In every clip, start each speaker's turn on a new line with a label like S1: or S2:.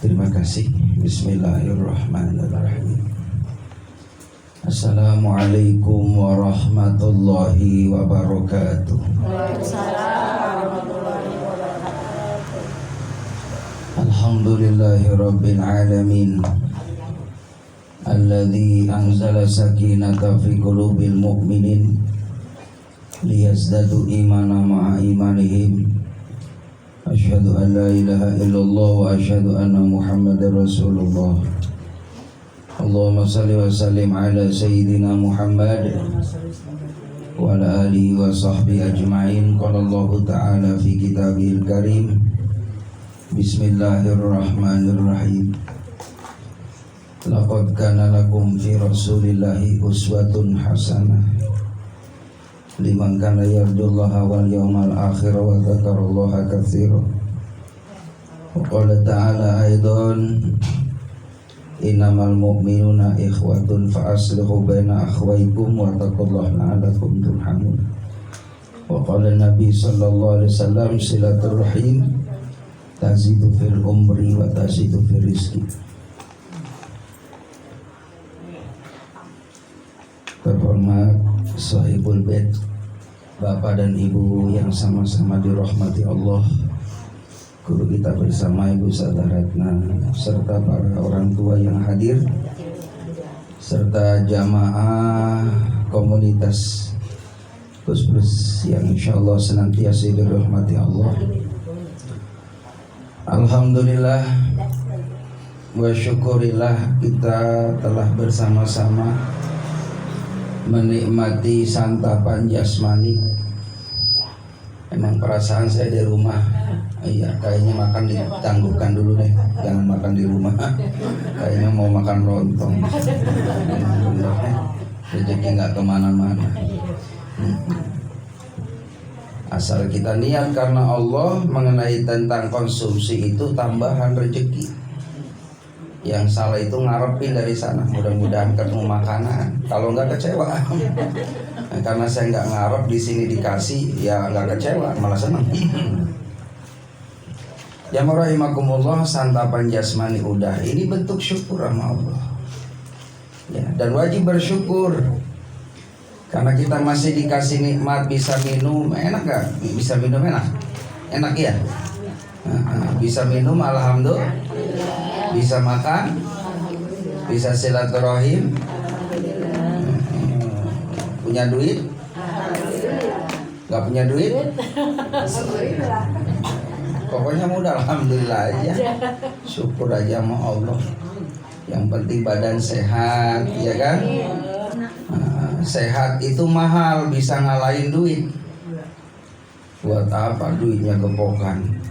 S1: Terima kasih. Bismillahirrahmanirrahim. Assalamualaikum warahmatullahi wabarakatuh.
S2: Waalaikumsalam warahmatullahi wabarakatuh.
S1: Alhamdulillahi rabbil alamin. Alladzi anzala sakinata fi qulubil mu'minin liyazdadu imana ma'a imanihim. Asyhadu an la ilaha illallah wa asyhadu anna Muhammadar Rasulullah. Allahumma salli wa sallim ala sayyidina Muhammad wa ala alihi wa sahbihi ajma'in. Qala Allah ta'ala fi kitabihil karim. Bismillahirrahmanirrahim. Laqad kana lakum fi rasulillahi uswatun hasanah liman kana yarjullaha wal yawmal akhir wa dzakarallaha katsiran. Wa qala ta'ala aidan innamal mu'minuna ikhwatun fa aslihu baina akhwaykum wa taqullaha la'allakum turhamun. Wa qala Nabi sallallahu alaihi wasallam silatur rahim tazidu fil umri wa tazidu fil rizqi. Terhormat sahibul bait, Bapak dan Ibu yang sama-sama dirahmati Allah, guru kita bersama Ibu Sadaratna, serta para orang tua yang hadir, serta jamaah komunitas Gus yang insya Allah senantiasa dirahmati Allah. Alhamdulillah wa syukurillah, kita telah bersama-sama menikmati santapan jasmani. Emang perasaan saya di rumah, iya kayaknya makan ditangguhkan dulu deh, jangan makan di rumah. Kayaknya mau makan lontong. Rezeki nggak kemana-mana. Asal kita niat karena Allah. Mengenai tentang konsumsi itu tambahan rezeki. Yang salah itu ngarepin dari sana, mudah-mudahan ketemu makanan. Kalau nggak kecewa. Nah, karena saya nggak ngarep di sini dikasih, ya nggak kecewa, malah senang. Ya rahimakumullah, santapan jasmani udah. Ini bentuk syukur sama Allah. Ya, dan wajib bersyukur. Karena kita masih dikasih nikmat bisa minum, enak nggak? Bisa minum enak, enak ya. Bisa minum, alhamdulillah. Bisa makan, bisa silaturahim, punya duit, nggak punya duit, pokoknya mudah, alhamdulillah aja, syukur aja sama Allah. Yang penting badan sehat, ya kan? Sehat itu mahal, bisa ngalahin duit. Buat apa duitnya kepokan?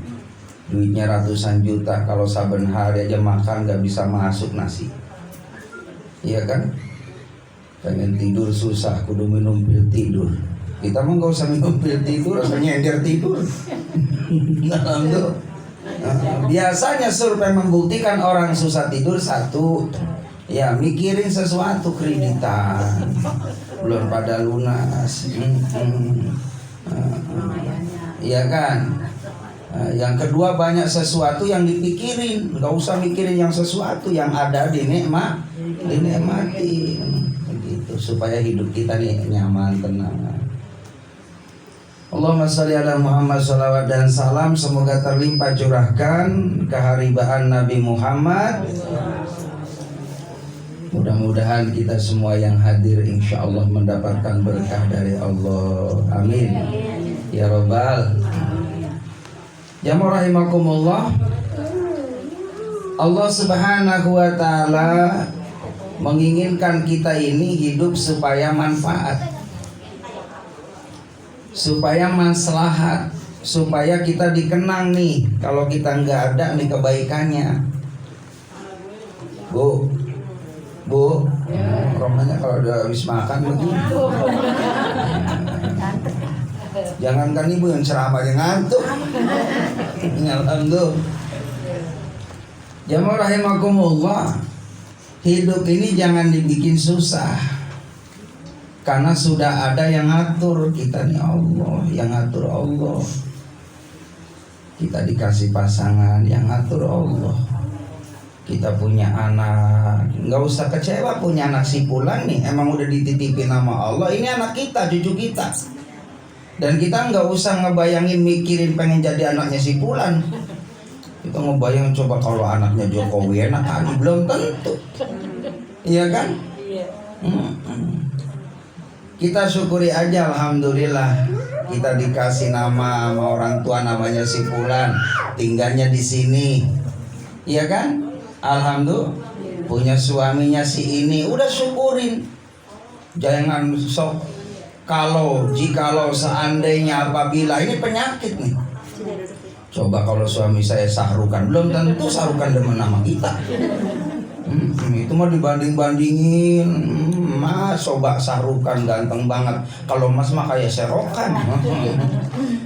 S1: Duitnya ratusan juta, kalau saben hari aja makan gak bisa masuk nasi. Iya kan? Pengen tidur susah, kudu minum pil tidur. Kita mah gak usah minum pil tidur, asal nyender tidur. Alhamdulillah. Biasanya survei membuktikan orang susah tidur satu, ya mikirin sesuatu, kreditan belum pada lunas. Iya kan? Yang kedua, banyak sesuatu yang dipikirin, nggak usah mikirin yang sesuatu yang ada dinikmati, begitu supaya hidup kita nih nyaman, tenang. Allahumma sholli ala Muhammad, sholawat dan salam semoga terlimpah curahkan keharibaan Nabi Muhammad. Mudah-mudahan kita semua yang hadir insya Allah mendapatkan berkah dari Allah. Amin ya robbal. Ya rahimakumullah, Allah subhanahu wa ta'ala menginginkan kita ini hidup supaya manfaat, supaya maslahat, supaya kita dikenang nih. Kalau kita nggak ada nih kebaikannya, Bu, romanya kalau udah habis makan begini. Jangankan ibu yang ceramah yang ngantuk. Alhamdulillah. Jamaah rahimakumullah, hidup ini jangan dibikin susah. Karena sudah ada yang ngatur kita nih, Allah yang ngatur Allah. Kita dikasih pasangan yang ngatur Allah. kita punya anak, nggak usah kecewa punya anak si Fulan nih, emang udah dititipin nama Allah, ini anak kita, cucu kita. Dan kita nggak usah ngebayangin mikirin pengen jadi anaknya si Fulan. Kita ngebayang coba kalau anaknya Jokowi enak kan, belum tentu. Iya kan? Kita syukuri aja, alhamdulillah kita dikasih nama sama orang tua namanya si Fulan, tinggalnya di sini. Iya kan? Alhamdulillah punya suaminya si ini, udah syukurin. Jangan sok jikalau seandainya apabila ini penyakit nih. Coba kalau suami saya Sahrukan, belum tentu Sahrukan demen nama kita. Itu mah dibanding-bandingin. Mas coba Sahrukan ganteng banget, kalau Mas mah kayak Serokan.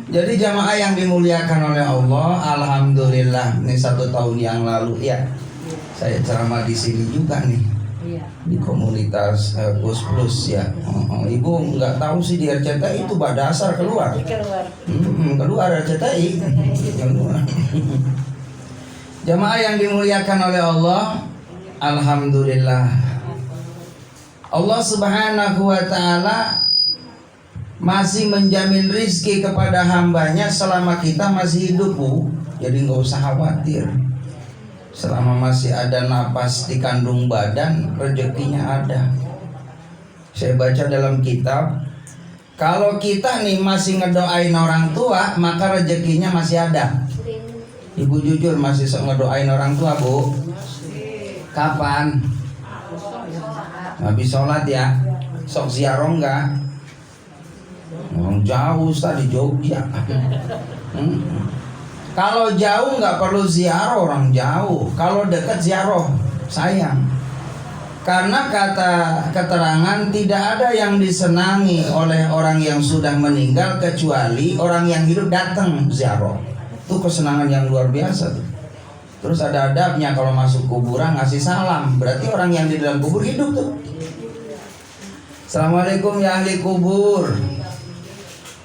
S1: Jadi jamaah yang dimuliakan oleh Allah, alhamdulillah ini 1 tahun yang lalu ya saya ceramah di sini juga nih, di komunitas Kus Plus ya. Ibu nggak tahu sih di RCTI itu Badasar keluar RCTI keluar. Jamaah yang dimuliakan oleh Allah, alhamdulillah Allah Subhanahu wa ta'ala masih menjamin rizki kepada hambanya selama kita masih hidup, Bu. Jadi nggak usah khawatir. Selama masih ada napas di kandung badan, rezekinya ada. Saya baca dalam kitab, kalau kita nih masih ngedoain orang tua, maka rezekinya masih ada. Ibu jujur masih ngedoain orang tua, Bu? Kapan? Habis sholat ya? Sok ziarah enggak? Orang jauh tadi Jogja. Kalau jauh nggak perlu ziarah orang jauh. Kalau dekat ziarah sayang. Karena kata keterangan tidak ada yang disenangi oleh orang yang sudah meninggal kecuali orang yang hidup datang ziarah. Itu kesenangan yang luar biasa tuh. Terus ada adabnya kalau masuk kuburan ngasih salam. Berarti orang yang di dalam kubur hidup tuh. Assalamualaikum ya ahli kubur.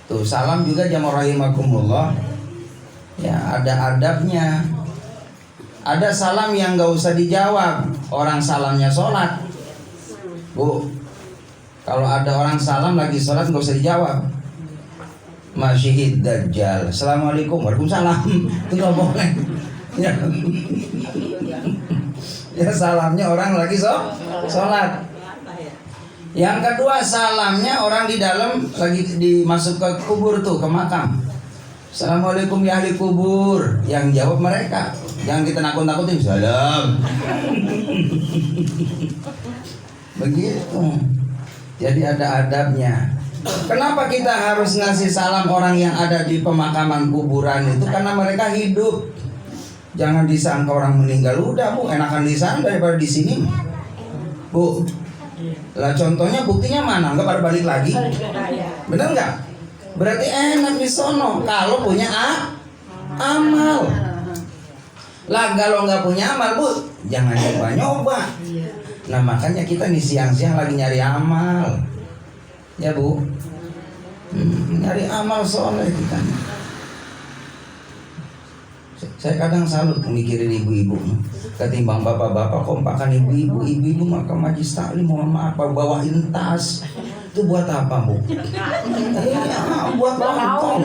S1: Tuh salam juga jamaah rahimakumullah. Ya ada adabnya. Ada salam yang gak usah dijawab, orang salamnya sholat. Bu, kalau ada orang salam lagi sholat gak usah dijawab. Masyihid Dajjal, Assalamualaikum, Waalaikumsalam. Itu gak boleh ya. Ya salamnya orang lagi sholat. Yang kedua salamnya orang di dalam lagi dimasuk ke kubur tuh, ke makam. Assalamualaikum ya ahli kubur. Yang jawab mereka. Jangan kita nakut-nakutin. Salam. Begitu. Jadi ada adabnya. Kenapa kita harus ngasih salam orang yang ada di pemakaman kuburan itu? Karena mereka hidup. Jangan disangka orang meninggal. Udah Bu, enakan di sana daripada di sini. Bu. Lah contohnya buktinya mana? Enggak pada balik lagi. Bener nggak? Berarti enak di sono kalau punya amal. Lah kalau nggak punya amal, Bu, jangan nyoba-nyoba. Nah makanya kita nih siang-siang lagi nyari amal. Ya Bu, nyari amal sono kita. Saya kadang salut mikirin ibu-ibu. Ketimbang bapak-bapak kompakan ibu-ibu maka majlis taklim mohon maaf bawain tas. Itu buat apa, Bu? Buat nonton.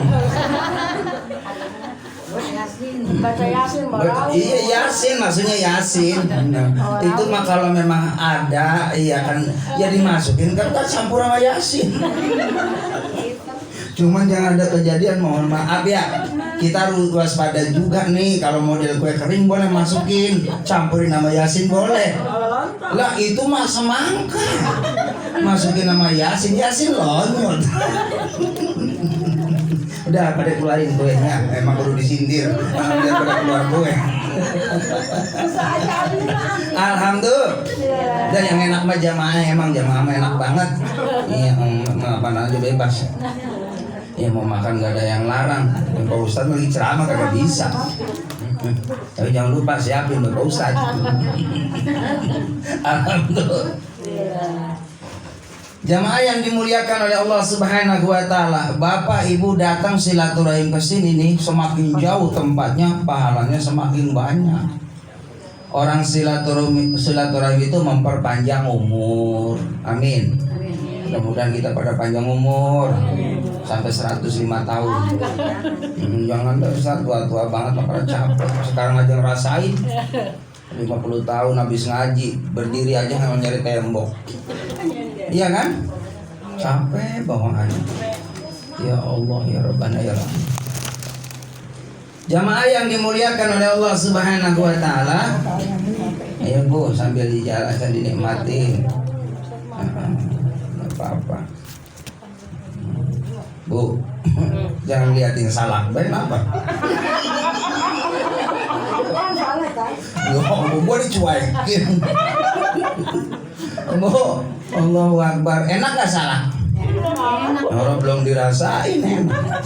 S2: Baca Yasin,
S1: Iya Yasin, maksudnya Yasin. Itu mah kalau memang ada, iya kan, ya dimasukin kan campur sama Yasin. Cuman jangan ada kejadian, mohon maaf ya. Kita harus waspada juga nih, kalau model kue kering boleh masukin, campurin nama Yasin boleh. Lah itu mah semangka. Masukin nama Yasin lonyot. Udah pada keluarin kuenya, emang perlu disindir. Biar pada keluar kue. Alhamdulillah. Dan yang enak mah jamaah, emang jamaah mah enak banget. Iya, apa aja bebas. Ya mau makan gak ada yang larang. Pak Ustadz lagi ceramah kagak bisa. Tapi jangan lupa siapin Pak Ustadz. Alhamdulillah. Jamaah yang dimuliakan oleh Allah Subhanahu wa taala, Bapak Ibu datang silaturahim ke sini nih, semakin jauh tempatnya pahalanya semakin banyak. Orang silaturahmi itu memperpanjang umur. Amin. Mudah-mudahan kita pada panjang umur sampai 105 tahun. Jangan besar tua-tua banget pada capek. Sekarang aja ngerasain 50 tahun habis ngaji, berdiri aja nggak nyari tembok. Iya kan? Capek bawaannya. Ya Allah ya Rabbana ya Rahman. Jamaah yang dimuliakan oleh Allah Subhanahu wa taala. Ayo Bu, sambil dijalankan dinikmatin. Enggak apa-apa. Bu, jangan liatin salak. Baik apa? Bu, gua dicuekin. Bu, Allahu Akbar. Enak gak salak? Orang belum dirasain enak.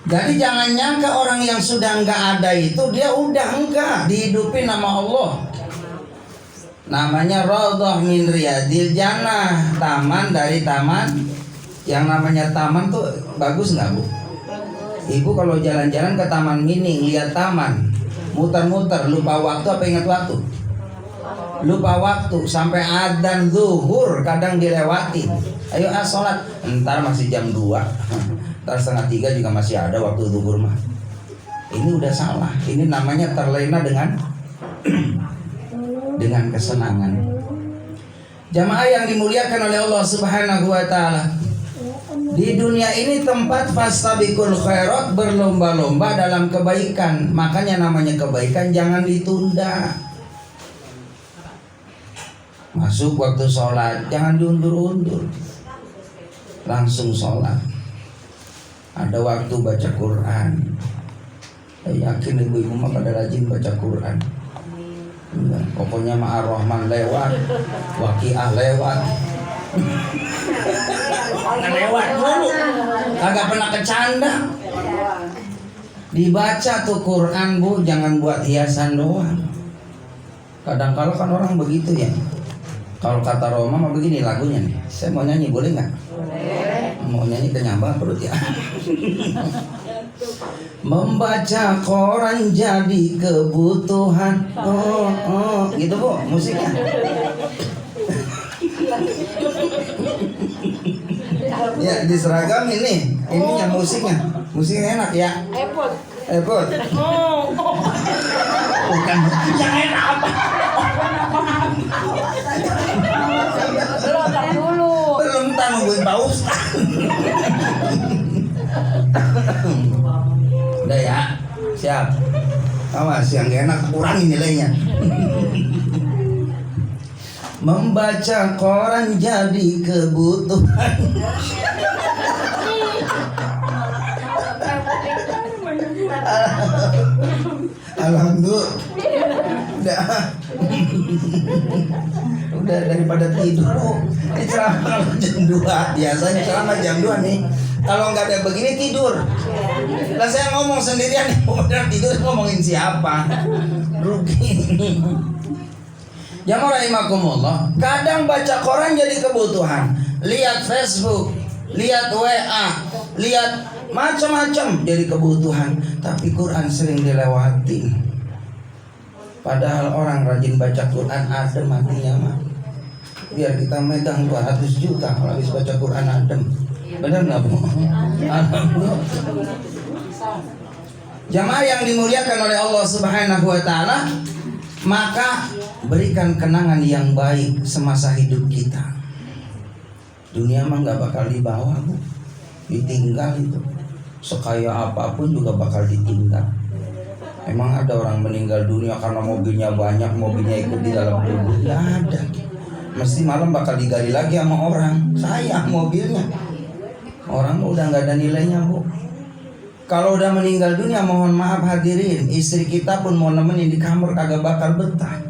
S1: Jadi jangan nyangka orang yang sudah enggak ada itu dia udah enggak dihidupin nama Allah. Namanya Raudhah min Riyadil Jannah, taman dari taman. Yang namanya taman tuh bagus nggak Bu? Ibu kalau jalan-jalan ke Taman Mini lihat taman, muter-muter lupa waktu apa ingat waktu? Lupa waktu sampai adzan zuhur kadang dilewati. Ayo sholat, ntar masih jam 2. Ntar setengah 3 juga masih ada waktu zuhur mah. Ini udah salah. Ini namanya terlena dengan dengan kesenangan. Jamaah yang dimuliakan oleh Allah Subhanahu wa taala. Di dunia ini tempat fastabiqul khairat, berlomba-lomba dalam kebaikan. Makanya namanya kebaikan jangan ditunda. Masuk waktu sholat jangan diundur-undur, langsung sholat. Ada waktu baca Quran. Saya yakin ibu-ibu mah pada rajin baca Quran. Pokoknya mah Ar-Rahman lewat, Waqiah lewat. Lewat dulu, kagak pernah kecanda. Dibaca tuh Quran Bu, jangan buat hiasan doang. Kadang-kala kan orang begitu ya. Kalau kata Roma mah begini lagunya nih. Saya mau nyanyi boleh nggak? Mau nyanyi kenyambang perut ya. Membaca koran jadi kebutuhan. Oh, gitu Bu musiknya. Ya di seragam ini ininya musiknya enak ya. Epot. Bukan yang enak apa? Belum tahu nungguin Pak Ustaz. Udah ya, siap. Awas yang gak enak kurangin nilainya. Membaca koran jadi kebutuhan. Alhamdulillah. Udah daripada tidur. Ini ceramah jam 2. Biasanya ceramah jam 2 nih. Kalau nggak ada begini tidur. Lah saya ngomong sendirian nih. Udah tidur ngomongin siapa? Rugi. Jamaah rahimakumullah. Kadang baca koran jadi kebutuhan. Lihat Facebook, lihat WA, lihat macam-macam jadi kebutuhan. Tapi Quran sering dilewati. Padahal orang rajin baca Quran adem hatinya mah. Biar kita megang 200 juta kalau habis baca Quran adem. Benar nggak Bu? Alhamdulillah. Jamaah yang dimuliakan oleh Allah Subhanahu wa taala, maka berikan kenangan yang baik semasa hidup kita. Dunia mah nggak bakal dibawa Bu, ditinggal itu. Sekaya apapun juga bakal ditinggal. Emang ada orang meninggal dunia karena mobilnya banyak, mobilnya ikut di dalam tubuh? Nggak ada. Mesti malam bakal digali lagi sama orang. Sayang mobilnya. Orang udah nggak ada nilainya Bu. Kalau udah meninggal dunia, mohon maaf hadirin, istri kita pun mau nemenin di kamar kagak bakal betah.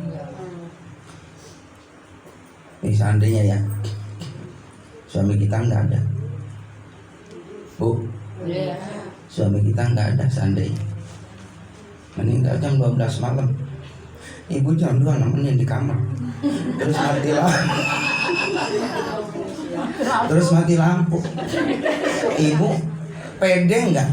S1: Ini seandainya ya, suami kita nggak ada, Bu. Suami kita nggak ada seandainya. Meninggal jam 12 malam, ibu jam 2 nemenin di kamar. Terus mati lampu. Ibu pede nggak?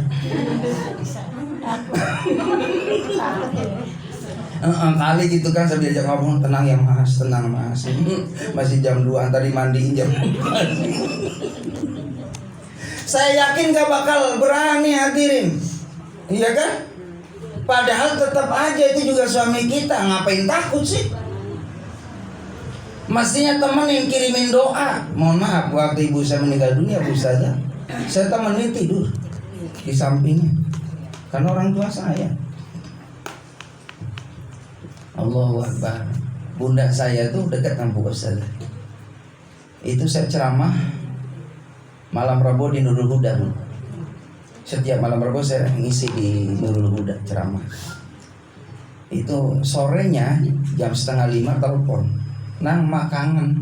S1: Kali gitu kan saya diajak ngomong, tenang ya mas, tenang mas. Masih jam 2 tadi mandiin jam 4. Saya yakin gak bakal berani hadirin. Iya kan? Padahal tetap aja itu juga suami kita, ngapain takut sih? Mestinya temenin, kirimin doa. Mohon maaf, waktu ibu saya meninggal dunia, Bu Ustazah, saya temenin tidur di sampingnya, karena orang tua saya. Allahu Akbar. Bunda saya tuh dekat dengan Bu Ustazah. Itu saya ceramah malam Rabu di Nurul Huda. Setiap malam Rabu saya ngisi di Nurul Huda ceramah. Itu sorenya jam 4:30 telepon, Nang mak kangen.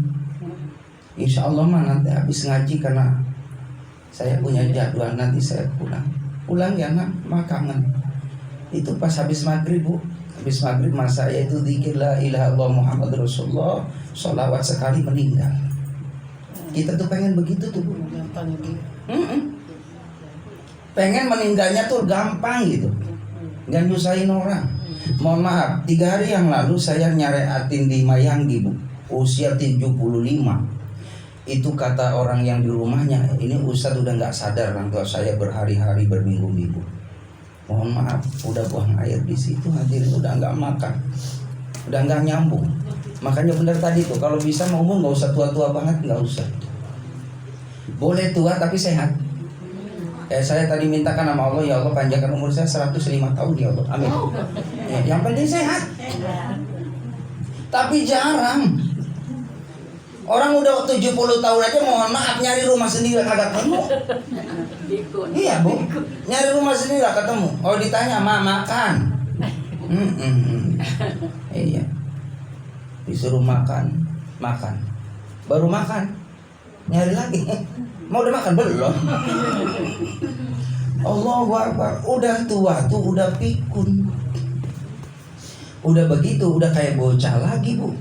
S1: Insya Allah mah nanti habis ngaji, karena saya punya jadwal nanti saya pulang ya nak, mak kangen. Itu pas habis maghrib Bu, habis maghrib mas saya itu zikir la ilaha illallah Muhammad Rasulullah, sholawat sekali meninggal. Kita tuh pengen begitu tuh Bu. Pengen meninggalnya tuh gampang gitu, nggak nyusahin orang. Mohon maaf, 3 hari yang lalu saya nyareatin di Mayanggi Bu, usia 75. Itu kata orang yang di rumahnya, ini Ustadz udah nggak sadar orang tua saya berhari-hari berminggu-minggu. Mohon maaf, udah buang air di situ, hadirin, udah nggak makan, udah nggak nyambung. Makanya benar tadi tuh, kalau bisa mau umur nggak usah tua-tua banget, nggak usah. Boleh tua tapi sehat. Saya tadi mintakan sama Allah, ya Allah panjangkan umur saya 105 tahun ya Allah, amin. Yang penting sehat. Tapi jarang. Orang udah 70 tahun aja mohon maaf nyari rumah sendiri kagak ketemu. Iya Bu, nyari rumah sendiri gak ketemu. Oh ditanya makan. Iya. Disuruh makan, baru makan, nyari lagi. Mau udah makan belum? Allahu Akbar. Udah tua tuh, udah pikun. Udah begitu, udah kayak bocah lagi Bu.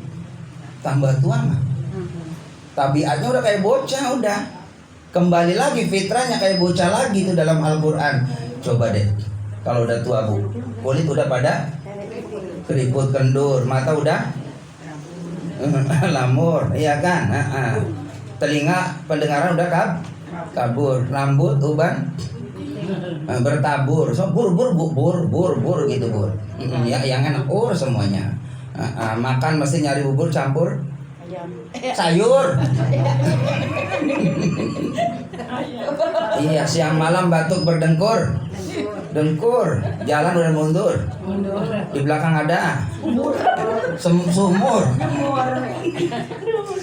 S1: Tambah tua mah. Tabiatnya udah kayak bocah, udah. Kembali lagi fitrahnya kayak bocah lagi tuh dalam Al-Qur'an. Coba deh. Kalau udah tua Bu, kulit udah pada keriput kendur, mata udah lamur, iya kan? Telinga pendengaran udah kabur, rambut uban bertabur, so bur gitu bur. Ya yang enak semuanya. Makan mesti nyari bubur campur sayur. Iya, siang malam batuk berdengkur, jalan udah mundur, di belakang ada sumur.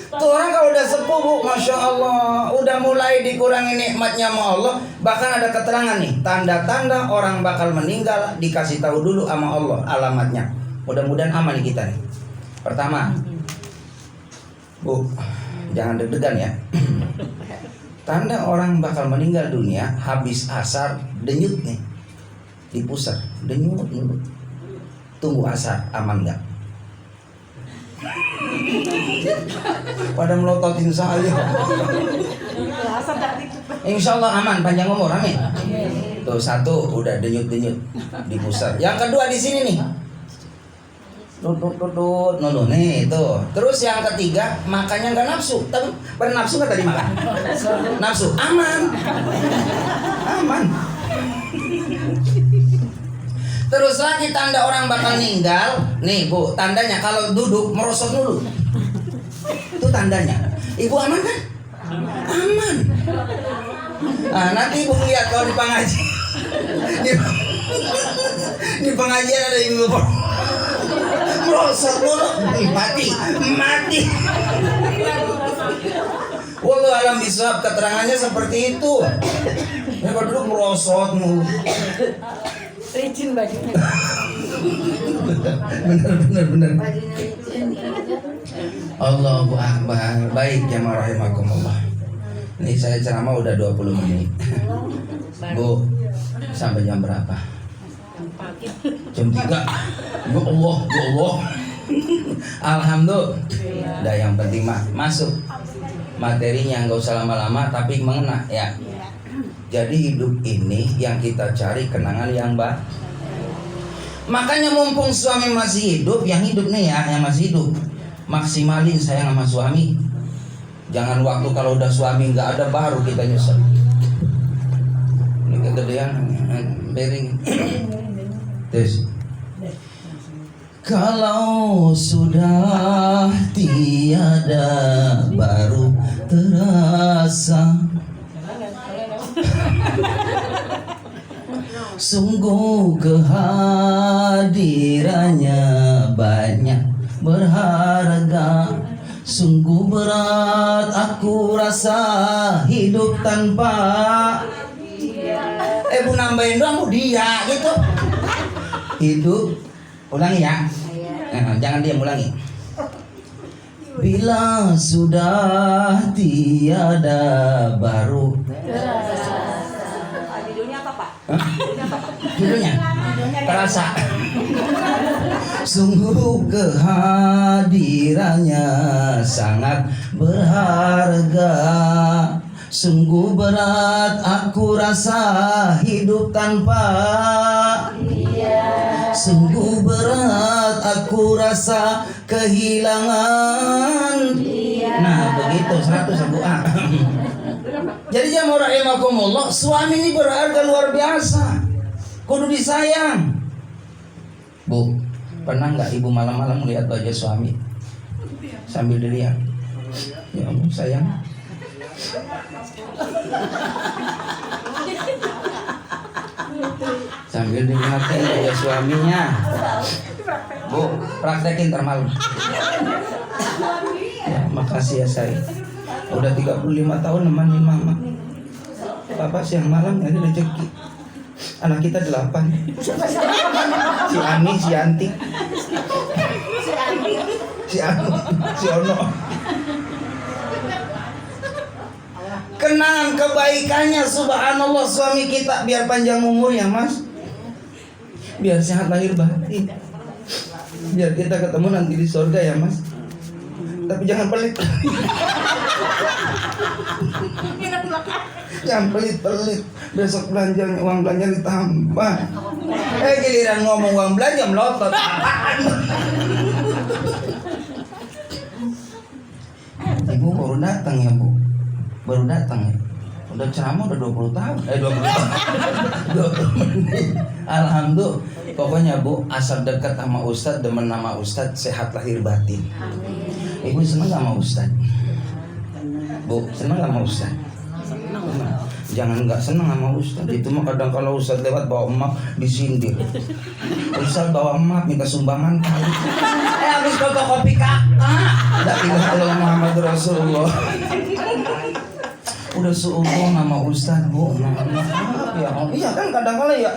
S1: Tuh orang kalau udah sepuh Bu, Masya Allah, udah mulai dikurangi nikmatnya sama Allah. Bahkan ada keterangan nih, tanda-tanda orang bakal meninggal dikasih tahu dulu sama Allah alamatnya. Mudah-mudahan aman nih kita nih. Pertama, Bu, jangan deg-degan ya. Tanda orang bakal meninggal dunia, habis asar denyut nih, di pusar, denyut. Tunggu asar, aman nggak? Pada melototin saya. Insya Allah aman, panjang umur, amin. Tuh satu udah denyut di pusar. Yang kedua di sini nih, nih itu. Terus yang ketiga makannya nggak nafsu, tapi bernafsu nggak tadi makan? Nafsu, aman. Terus lagi tanda orang bakal meninggal, nih Bu, tandanya kalau duduk merosot dulu. Itu tandanya. Ibu aman kan? Aman. Nah, nanti Ibu lihat kalau di pengajian. Di pengajian ada ibu merosot dulu, mati. Wallahu alam bisawab, keterangannya seperti itu. Ya kalau duduk merosot mulu.
S2: Licin bajunya.
S1: Bener. Allahu Akbar. Baik jamaah rahimakumullah. Ini saya ceramah udah 20 menit. Bu, sampai jam berapa? Jam 3. Ya Allah. Alhamdulillah. Udah yang penting masuk materinya, nggak usah lama-lama tapi mengena ya. Jadi hidup ini yang kita cari kenangan yang baik. Makanya mumpung suami masih hidup, yang hidup nih ya, yang masih hidup, maksimalin sayang sama suami. Jangan waktu kalau udah suami nggak ada baru kita nyesel. Ini kegedean, bering. Terus, kalau sudah tiada baru terasa. Sungguh kehadirannya banyak berharga. Sungguh berat aku rasa hidup tanpa Bu nambahin doang dia gitu. Hidup, ulangi ya. Jangan diam, ulangi. Bila sudah tiada baru.
S2: Judulnya apa, Pak?
S1: Judulnya terasa. Sungguh kehadirannya sangat berharga. Sungguh berat aku rasa hidup tanpa dia. Sungguh berat aku rasa kehilangan dia. Nah begitu 100 Abu A. Jadi jamaah rahimakumullah, suami ini berharga luar biasa, kudu disayang. Bu, pernah nggak ibu malam-malam melihat wajah suami sambil dilihat? Ya Allah sayang. Sambil dilihatin wajah suaminya. Bu, praktekin termalu. Ya, makasih ya sayang. Udah 35 tahun nemanin mama. Papa siang malam ada rezeki. Anak kita 8. Si Ani, si Anti, si Anu, si Ono. Kenang kebaikannya, subhanallah suami kita. Biar panjang umur ya mas, biar sehat lahir batin, biar kita ketemu nanti di surga ya mas. Tapi jangan pelit. Jangan pelit-pelit. Besok belanja, uang belanja ditambah. Giliran ngomong uang belanja melotot. Ibu baru datang ya bu. Baru datang ya. Udah ceramah udah 20 tahun. 20 tahun. 20 menit. Alhamdulillah. Pokoknya bu, asal dekat sama Ustadz, demen nama Ustadz, sehat lahir batin. Ibu seneng gak sama Ustadz? Bu, seneng gak sama Ustadz? Jangan nggak seneng sama Ustadz. Itu mah kadang kalau Ustadz lewat bawa emak disindir. Ustadz bawa emak minta sumbangan kali. Habis fotokopi kakak. La ilaha illallah Muhammad Rasulullah. Udah suudzon nama Ustadz bu. Ya Allah. Iya kan kadang-kadang ya.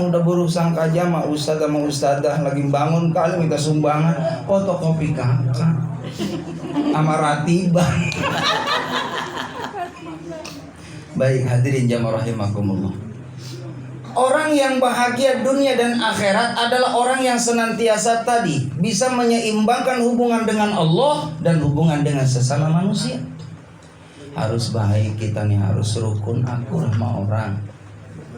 S1: Udah berusaha aja sama Ustadz sama Ustadzah lagi bangun kali minta sumbangan fotokopi kakak sama ratibah. Baik hadirin jamaah rahimakumullah. Orang yang bahagia dunia dan akhirat adalah orang yang senantiasa tadi bisa menyeimbangkan hubungan dengan Allah dan hubungan dengan sesama manusia. Harus baik kita nih, harus rukun akur sama orang.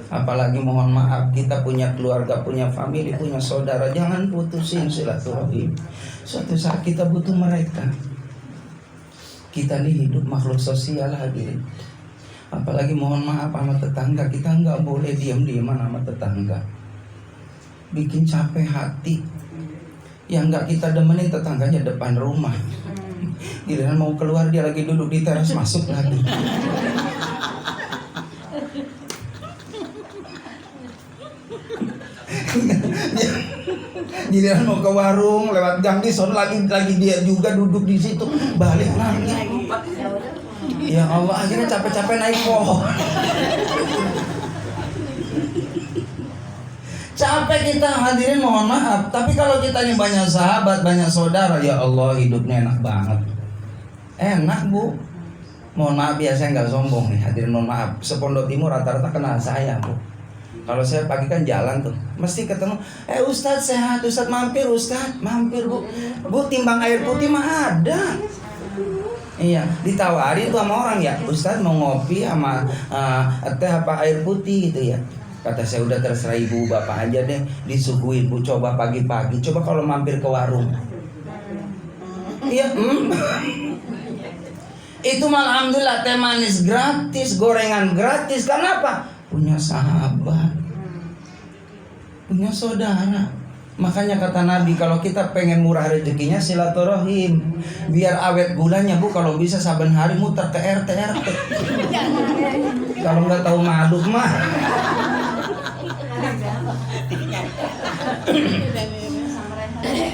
S1: Apalagi mohon maaf kita punya keluarga, punya famili, punya saudara, jangan putusin silaturahim. Suatu saat kita butuh mereka. Kita nih hidup makhluk sosial hadirin. Apalagi mohon maaf sama tetangga, kita nggak boleh diam-diaman sama tetangga. Bikin capek hati. Yang nggak kita demenin tetangganya depan rumah. Giliran mau keluar dia lagi duduk di teras masuk lagi. Giliran mau ke warung lewat gang di sono lagi dia juga duduk di situ, balik lagi. Ya Allah, akhirnya capek-capek naik pohon. Capek kita hadirin, mohon maaf. Tapi kalau kita ini banyak sahabat, banyak saudara, ya Allah hidupnya enak banget. Enak bu. Mohon maaf ya, saya nggak sombong nih hadirin, mohon maaf. Sepondok Timur rata-rata kenal saya bu. Kalau saya pagi kan jalan tuh, mesti ketemu. Ustadz sehat, Ustadz mampir, Ustadz mampir bu. Bu timbang air putih mah ada. Iya, ditawarin tuh sama orang ya, Ustadz mau ngopi sama teh apa air putih gitu ya. Kata saya, udah terserah ibu bapak aja deh, disuguhin bu, coba pagi-pagi, coba kalau mampir ke warung. Iya, itu malah alhamdulillah teh manis gratis, gorengan gratis. Kenapa? Punya sahabat, punya saudara. Makanya kata Nabi, kalau kita pengen murah rezekinya silaturahim, biar awet bulannya bu. Kalau bisa saben hari muter ke RT. Kalau nggak tahu madu mah.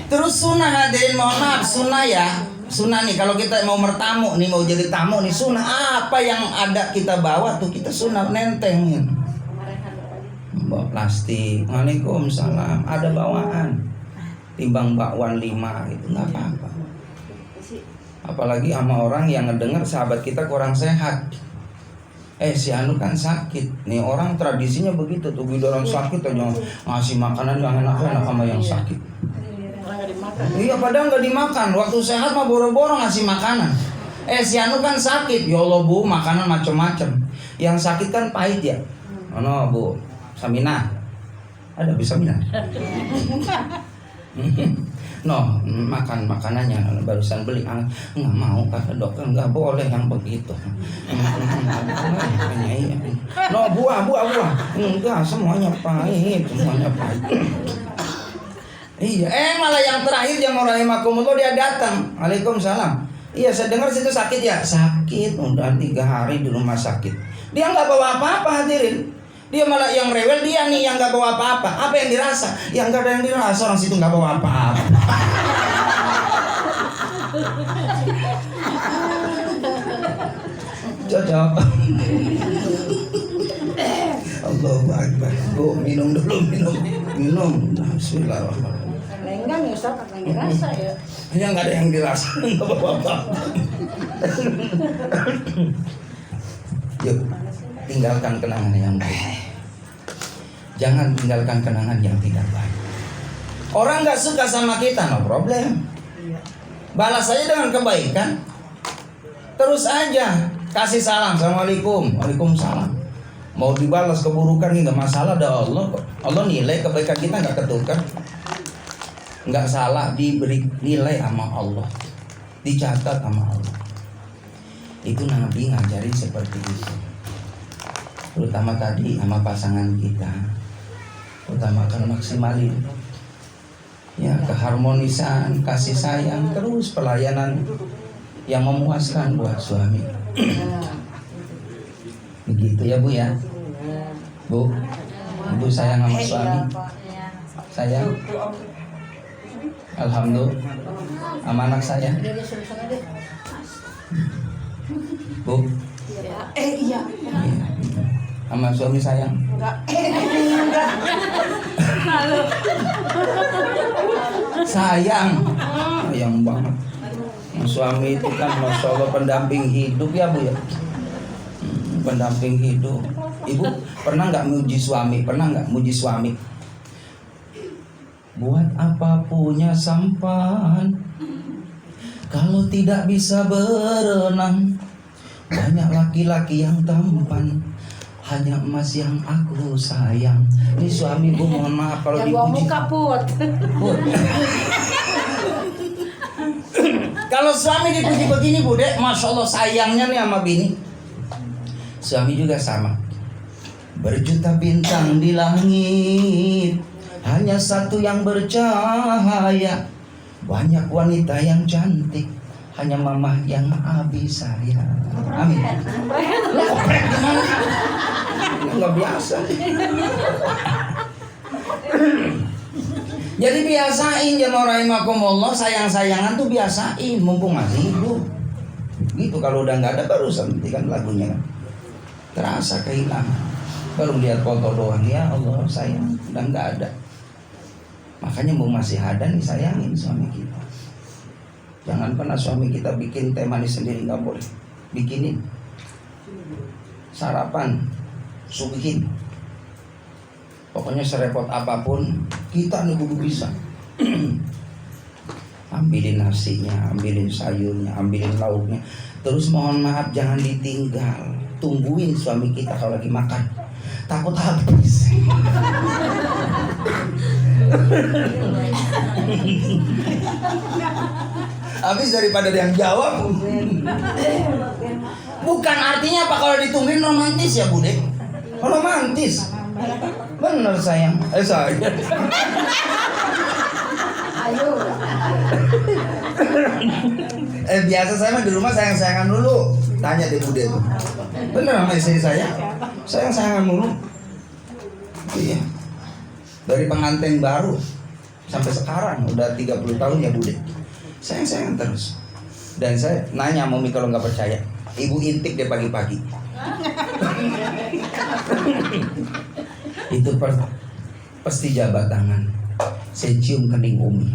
S1: Terus sunnah, hadirin mohon maaf, sunnah ya. Sunnah nih, kalau kita mau bertamu nih, mau jadi tamu nih, sunnah apa yang ada kita bawa tuh, kita sunnah nentengin. Bawa plastik, waalaikumsalam, ada bawaan, timbang bakwan 5 itu nggak apa-apa. Apalagi sama orang yang ngedengar sahabat kita kurang sehat. Si anu kan sakit. Nih orang tradisinya begitu tuh, bila orang sakit aja ngasih makanan yang enak-enak sama yang sakit. Iya, padahal nggak dimakan. Waktu sehat mah boro-boro ngasih makanan. Si anu kan sakit. Ya Allah bu, makanan macem-macem. Yang sakit kan pahit ya. No bu, Samina. Ada bisa Samina? No, makan makanannya barusan beli. Nggak mau kata dokter, nggak boleh yang begitu. No, buah. Enggak, semuanya pahit. Iya, malah yang terakhir jam rahimakumullah dia datang. Waalaikumsalam. Iya, saya dengar situ sakit ya. Sakit, udah 3 hari di rumah sakit. Dia nggak bawa apa-apa, hadirin. Dia malah yang rewel, dia nih yang nggak bawa apa-apa. Apa yang dirasa? Yang nggak ada yang dirasa, orang situ nggak bawa apa-apa. Cocok. Allahu Akbar. Bu, minum dulu, minum. Bismillahirrahmanirrahim.
S2: Enggak nih Ustaz, apa yang dirasa ya?
S1: Hanya nggak ada yang dirasa, nggak apa-apa. Yuk, tinggalkan kenangan yang baik. Jangan tinggalkan kenangan yang tidak baik. Orang nggak suka sama kita, no problem. Balas saja dengan kebaikan. Terus aja kasih salam, assalamualaikum, waalaikumsalam. Mau dibalas keburukan nggak masalah, ada Allah kok. Allah nilai kebaikan kita, nggak ketukar. Nggak salah, diberi nilai sama Allah, dicatat sama Allah. Itu Nabi ngajarin seperti itu. Terutama tadi sama pasangan kita, utamakan maksimalin ya, keharmonisan, kasih sayang, terus pelayanan yang memuaskan buat suami. Begitu ya bu ya. Bu, ibu sayang sama suami? Sayang? Alhamdulillah. Sama anak saya? Bu?
S2: Iya.
S1: Sama suami sayang?
S2: Enggak.
S1: Sayang banget. Suami itu kan Masya Allah pendamping hidup ya bu ya. Pendamping hidup. Ibu pernah nggak muji suami? Pernah nggak muji suami? Buat apa punya sampan kalau tidak bisa berenang? Banyak laki-laki yang tampan, hanya emas yang aku sayang. Ini suami bu, mohon maaf kalau dipuji.
S2: Muka put.
S1: Kalau suami dipuji begini bu dek, Masya Allah sayangnya nih sama bini. Suami juga sama. Berjuta bintang di langit, hanya satu yang bercahaya. Banyak wanita yang cantik, hanya mama yang abi sayang. Amin. Oprek gimana? Nggak biasa. Jadi biasain jamaah rahimakumullah, sayang-sayangan tuh biasain, mumpung masih hidup. Gitu, kalau udah nggak ada baru hentikan lagunya kan. Terasa kehilangan. Baru lihat foto doang, ya Allah sayang, udah nggak ada. Makanya mau masih ada nih, sayangin suami kita. Jangan pernah suami kita bikin teh manis sendiri, nggak boleh. Bikinin sarapan, subihin. Pokoknya serepot apapun kita nih kudu bisa. Ambilin nasinya, ambilin sayurnya, ambilin lauknya. Terus mohon maaf jangan ditinggal. Tungguin suami kita kalau lagi makan. takut habis. Habis daripada dia yang jawab. Bukan artinya apa kalau ditungguin romantis ya Bude? Romantis. Bener sayang. Sayang.
S2: Ayo.
S1: Biasa saya mah di rumah sayang-sayangan dulu. Tanya deh Bude tuh. Bener sama istri saya. Sayang-sayangan dulu. Iya. Dari pengantin baru sampai sekarang udah 30 tahun ya Bude. Sayang-sayangan terus. Dan saya nanya sama Umi kalau nggak percaya, ibu intip deh pagi-pagi. Itu pasti jabat tangan. Saya cium kening Umi.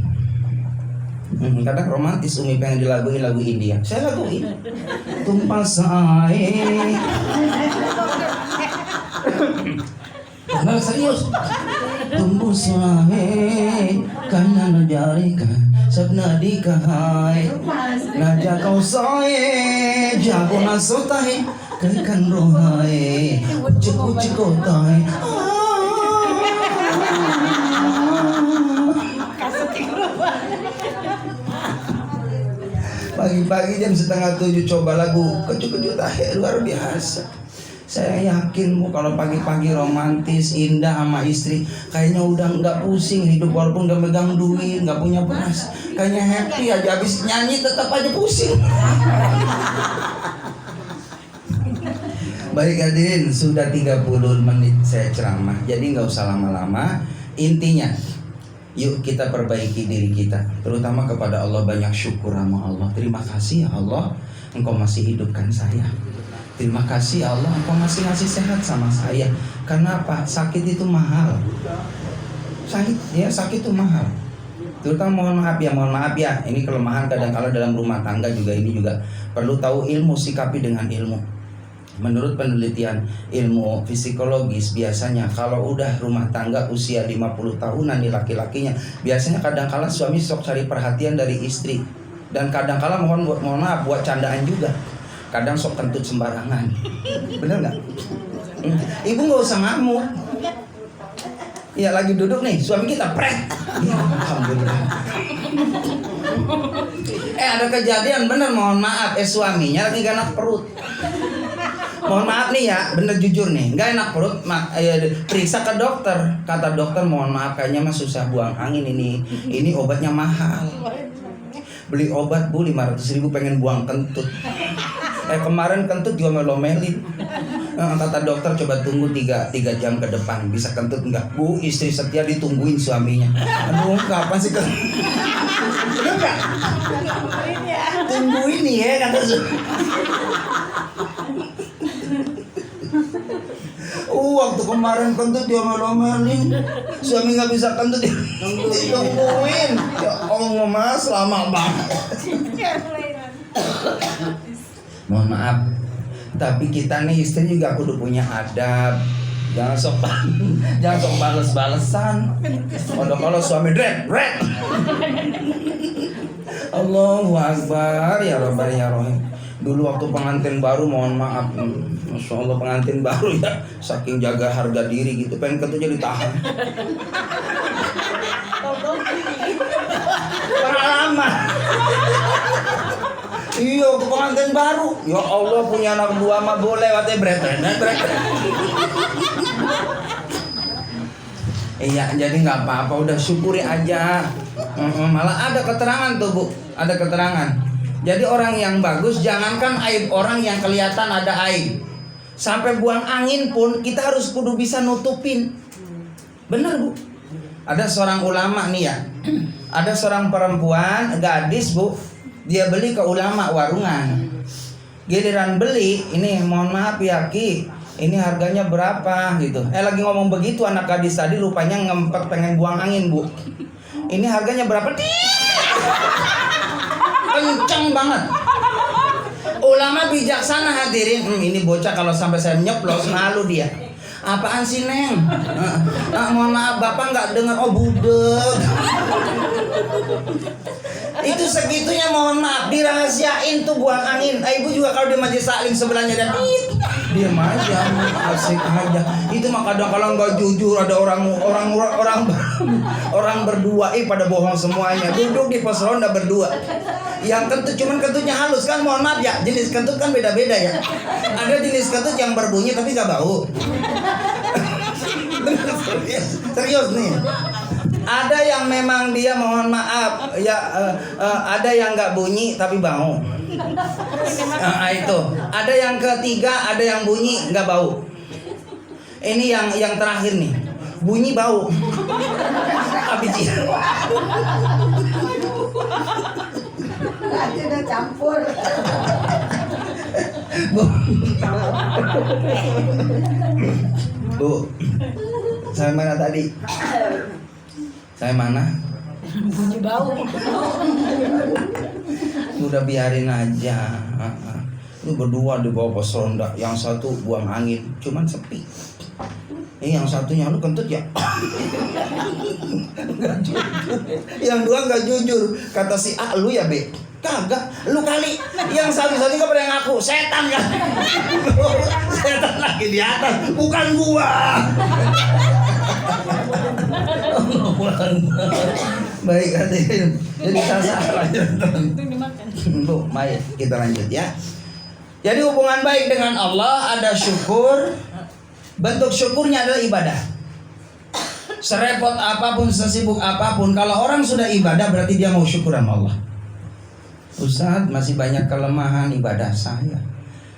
S1: Kadang romantis Umi pengen dilaguin lagu India. Saya laguin. Tumpah sae. Nah, serius. Tumbuh sae kana najarika sabna dikahai. Naja kau sae jago nasotai kan rohai. Ucuk kotai. Pagi-pagi jam 6:30 coba lagu kecut-kecut luar biasa. Saya yakin Bu kalau pagi-pagi romantis, indah sama istri, kayaknya udah nggak pusing hidup walaupun nggak megang duit, nggak punya beras, kayaknya happy aja. Habis nyanyi tetap aja pusing. Baik hadirin, sudah 30 menit saya ceramah, jadi nggak usah lama-lama. Intinya, yuk kita perbaiki diri kita, terutama kepada Allah. Banyak syukur sama Allah. Terima kasih ya Allah, Engkau masih hidupkan saya. Terima kasih ya Allah, Engkau masih ngasih sehat sama saya. Karena apa? Sakit itu mahal. Sakit itu mahal. Terutama mohon maaf ya. Ini kelemahan kadang-kala dalam rumah tangga juga, ini juga perlu tahu ilmu, sikapi dengan ilmu. Menurut penelitian ilmu psikologis, biasanya kalau udah rumah tangga usia 50 tahunan nih laki-lakinya, biasanya kadang-kala suami sok cari perhatian dari istri. Dan kadang-kala mohon maaf buat candaan juga. Kadang sok kentut sembarangan. Bener nggak? Ibu nggak usah ngamuk. Ya lagi duduk nih, suami kita prank. Ya, alhamdulillah. Ada kejadian bener, mohon maaf. Suaminya lagi gak enak perut. Mohon maaf nih ya, bener jujur nih, nggak enak perut. Periksa ke dokter. Kata dokter, mohon maaf kayaknya mah susah buang angin ini. Ini obatnya mahal. Beli obat Bu 500.000 pengen buang kentut. Kemarin kentut juga melomelin. Kata dokter coba tunggu 3 jam ke depan bisa kentut enggak. Bu, istri setia ditungguin suaminya. Aduh, kapan sih kentut? Enggak. Tungguin nih ya kata suami. Waktu kemarin kentut dia melomelin, suami nggak bisa kentut ditungguin. Ya Allah mas, lama banget. Mohon maaf, tapi kita nih istri juga kudu punya adab. Jangan sok bales-balesan. Kalau suami red. Allahu Akbar ya Rabbal ya Rahim. Dulu waktu pengantin baru, mohon maaf, Masya Allah pengantin baru ya, saking jaga harga diri gitu, pengen kentutnya ditahan. Pengalaman. Iya, waktu pengantin baru, ya Allah punya anak dua mah boleh watnya bret. Iya, jadi nggak apa-apa, udah syukuri aja. Malah ada keterangan tuh Bu, ada keterangan. Jadi orang yang bagus, jangankan aib orang yang kelihatan ada aib, sampai buang angin pun kita harus kudu bisa nutupin. Bener Bu. Ada seorang ulama nih ya, ada seorang perempuan gadis Bu, dia beli ke ulama warungan. Giliran beli, ini mohon maaf ya Ki, ini harganya berapa gitu. Lagi ngomong begitu anak gadis tadi rupanya ngempet pengen buang angin Bu. Ini harganya berapa? Kenceng banget. Ulama bijaksana hadirin. Ini bocah kalau sampai saya nyeplos malu dia. Apaan sih Neng? Mohon maaf Bapak nggak dengar. Oh budek. Itu segitunya mohon maaf dirahasiain tuh buang angin. Ibu juga kalau di majelis taklim sebelahnya ada Diam aja, asik aja. Itu mah kadang-kadang nggak jujur, ada orang berdua pada bohong semuanya. Duduk di pos ronda berdua. Yang kentut cuman kentutnya halus kan, mohon maaf ya. Jenis kentut kan beda-beda ya. Ada jenis kentut yang berbunyi tapi nggak bau. Serius nih. Ada yang memang dia mohon maaf ya, ada yang nggak bunyi tapi bau. Itu. Ada yang ketiga, ada yang bunyi nggak bau. Ini yang terakhir nih, bunyi bau. Abiji.
S2: Nanti udah campur.
S1: Bu, saya mana tadi? Saya mana?
S2: Bunyi bau.
S1: Udah biarin aja. Lu berdua di bawah pos ronda, yang satu buang angin, cuman sepi. Yang satunya lu kentut ya. Nggak jujur. Yang dua nggak jujur. Kata si A, lu ya B. Kagak, lu kali. Yang satu-satunya pada ngaku setan kan. Setan lagi di atas, bukan gua. Baik, hadirin. Jadi salah Bu, mari kita lanjut ya. Jadi hubungan baik dengan Allah ada syukur. Bentuk syukurnya adalah ibadah. Serepot apapun, sesibuk apapun, kalau orang sudah ibadah berarti dia mau syukur sama Allah. Ustaz, masih banyak kelemahan ibadah saya.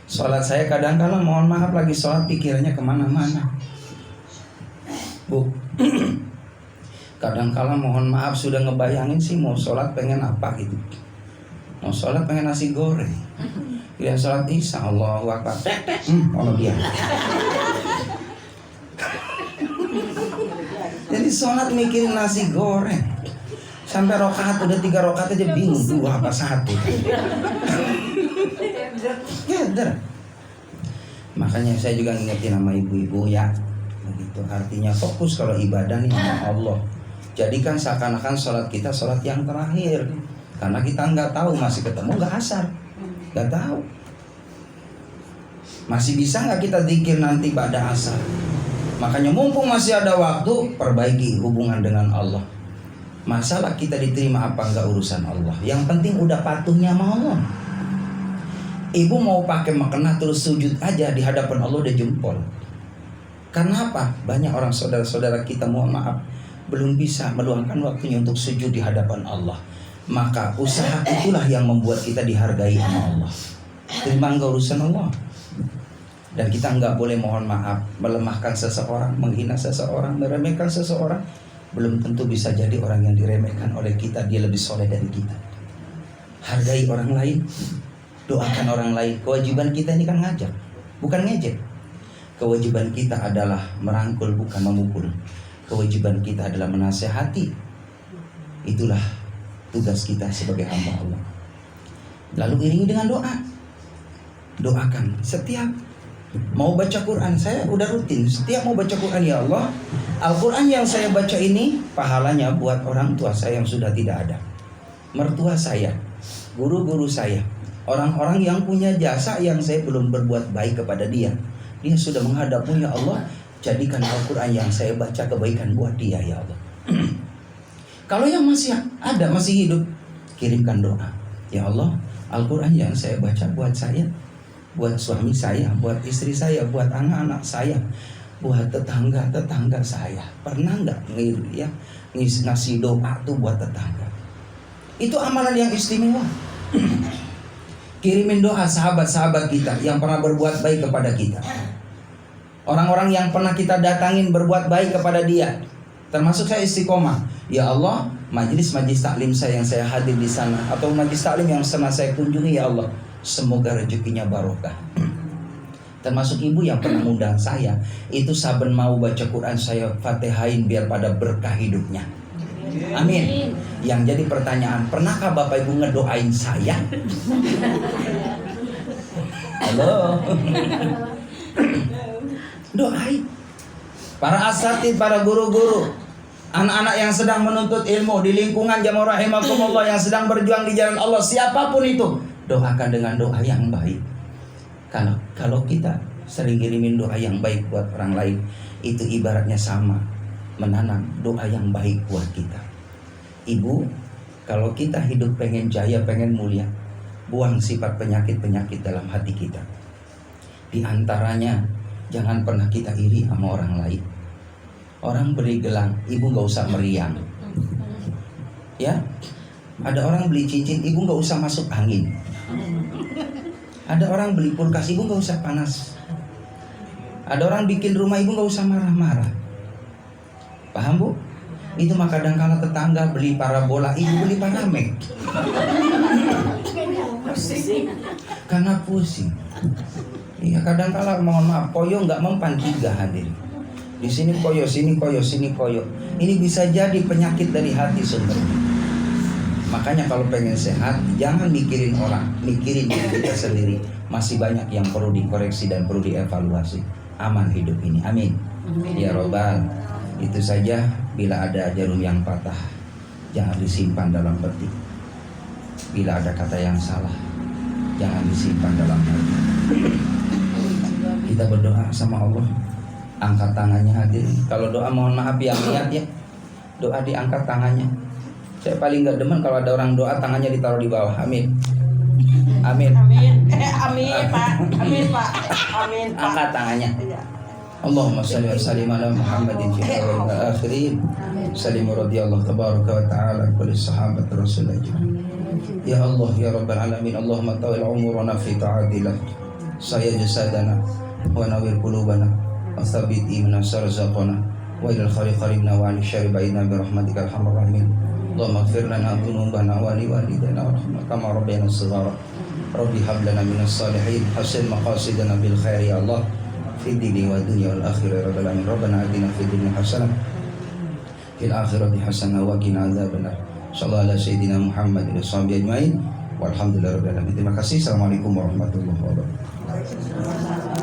S1: Sholat saya kadang-kadang mohon maaf lagi sholat pikirannya kemana-mana. Bu, kadang-kadang mohon maaf sudah ngebayangin sih mau sholat pengen apa gitu. Mau sholat pengen nasi goreng. Dia sholat isya, Allahu Akbar. Allah dia. Jadi sholat mikirin nasi goreng. Sampai rokaat udah 3 rokaat aja bingung 2 apa 1. Keder. Makanya saya juga ngingetin sama ibu-ibu ya. Begitu artinya fokus kalau ibadah nih sama Allah. Jadikan seakan-akan sholat kita sholat yang terakhir. Karena kita nggak tahu masih ketemu nggak asar. Nggak tahu. Masih bisa nggak kita zikir nanti pada asar. Makanya mumpung masih ada waktu, perbaiki hubungan dengan Allah. Masalah kita diterima apa enggak urusan Allah. Yang penting udah patuhnya sama Allah. Ibu mau pakai mukena terus sujud aja di hadapan Allah udah jempol. Karena apa? Banyak orang saudara-saudara kita mohon maaf belum bisa meluangkan waktunya untuk sujud di hadapan Allah. Maka usaha itulah yang membuat kita dihargai sama Allah. Terima enggak urusan Allah. Dan kita enggak boleh mohon maaf melemahkan seseorang, menghina seseorang, meremehkan seseorang. Belum tentu bisa jadi orang yang diremehkan oleh kita dia lebih soleh dari kita. Hargai orang lain, doakan orang lain. Kewajiban kita ini kan ngajak, bukan ngejek. Kewajiban kita adalah merangkul bukan memukul. Kewajiban kita adalah menasehati. Itulah tugas kita sebagai hamba Allah. Lalu iringi dengan doa. Doakan setiap mau baca Quran. Saya udah rutin setiap mau baca Quran, ya Allah, Al-Quran yang saya baca ini pahalanya buat orang tua saya yang sudah tidak ada, mertua saya, guru-guru saya, orang-orang yang punya jasa yang saya belum berbuat baik kepada dia. Dia sudah menghadapmu ya Allah, jadikan Al-Quran yang saya baca kebaikan buat dia ya Allah. Kalau yang masih ada, masih hidup, kirimkan doa. Ya Allah, Al-Quran yang saya baca buat saya, buat suami saya, buat istri saya, buat anak-anak saya, buat tetangga-tetangga saya. Pernah nggak ngasih doa tuh buat tetangga? Itu amalan yang istimewa. Kirimin doa sahabat-sahabat kita yang pernah berbuat baik kepada kita. Orang-orang yang pernah kita datangin berbuat baik kepada dia. Termasuk saya istiqomah. Ya Allah, majelis-majelis taklim saya yang saya hadir di sana, atau majelis taklim yang pernah saya kunjungi, ya Allah, semoga rezekinya barokah. Termasuk ibu yang pernah undang saya, itu saben mau baca Quran saya fatihain biar pada berkah hidupnya. Amin. Yang jadi pertanyaan, pernahkah Bapak Ibu ngedoain saya? Halo. Doain. Para asatidz, para guru-guru, anak-anak yang sedang menuntut ilmu di lingkungan jamaah rahimakumullah yang sedang berjuang di jalan Allah, siapapun itu, doakan dengan doa yang baik. Kalau kita sering kirimin doa yang baik buat orang lain, itu ibaratnya sama menanam doa yang baik buat kita. Ibu, kalau kita hidup pengen jaya, pengen mulia, buang sifat penyakit-penyakit dalam hati kita. Di antaranya, jangan pernah kita iri sama orang lain. Orang beli gelang, ibu gak usah meriang. Ya, ada orang beli cincin, ibu gak usah masuk angin. Ada orang beli kulkas, ibu gak usah panas. Ada orang bikin rumah, ibu gak usah marah-marah. Paham bu? Itu mah kadang-kala tetangga beli parabola, ibu beli panamek. Karena pusing. Iya, kadang-kala mohon maaf, koyo nggak mempan 3 hadir. Di sini koyo, sini koyo, sini koyo. Ini bisa jadi penyakit dari hati sumbernya. Makanya kalau pengen sehat, jangan mikirin orang, mikirin diri kita sendiri. Masih banyak yang perlu dikoreksi dan perlu dievaluasi. Aman hidup ini, amin. Ya Robbal. Itu saja. Bila ada jarum yang patah, jangan disimpan dalam peti. Bila ada kata yang salah, jangan disimpan dalam hati. Kita berdoa sama Allah. Angkat tangannya hadir. Kalau doa mohon maaf yang niat ya, doa diangkat tangannya. Saya paling gak demen kalau ada orang doa tangannya ditaruh di bawah. Amin. Amin.
S3: Amin. Amin Pak. Amin Pak. Amin Pak.
S1: Angkat tangannya. Allahumma salli wa sallim ala Muhammadin fi awwal wa akhirin. Sallim radhiyallahu tabaraka wa ta'ala kulli sahabat Rasulullah. Ya Allah ya Rabbal alamin, Allahumma tawil umurana fi ta'atillah. Saya jasadana wa nawir qulubana wa thabbit iman sarzaqana wa ilal khari qaribna wa an syarri ba'idna bi rahmatikal arhamar rahimin. Allahumma ighfir lana dhunubana wa li walidayna warhamna kama rabbayana shighara. Rabbi hab lana minas salihin hasin maqasidana bil khair ya Allah. Fi dini wa dunya wal akhirah rabbal alamin. Rabbana atina fid dunya hasanah fil akhirati hasanah wa qina adzabannar. Sallallahu ala sayyidina Muhammad wa sahbihi ajmain. Walhamdulillahirabbil alamin. Terima kasih. Assalamualaikum warahmatullahi wabarakatuh.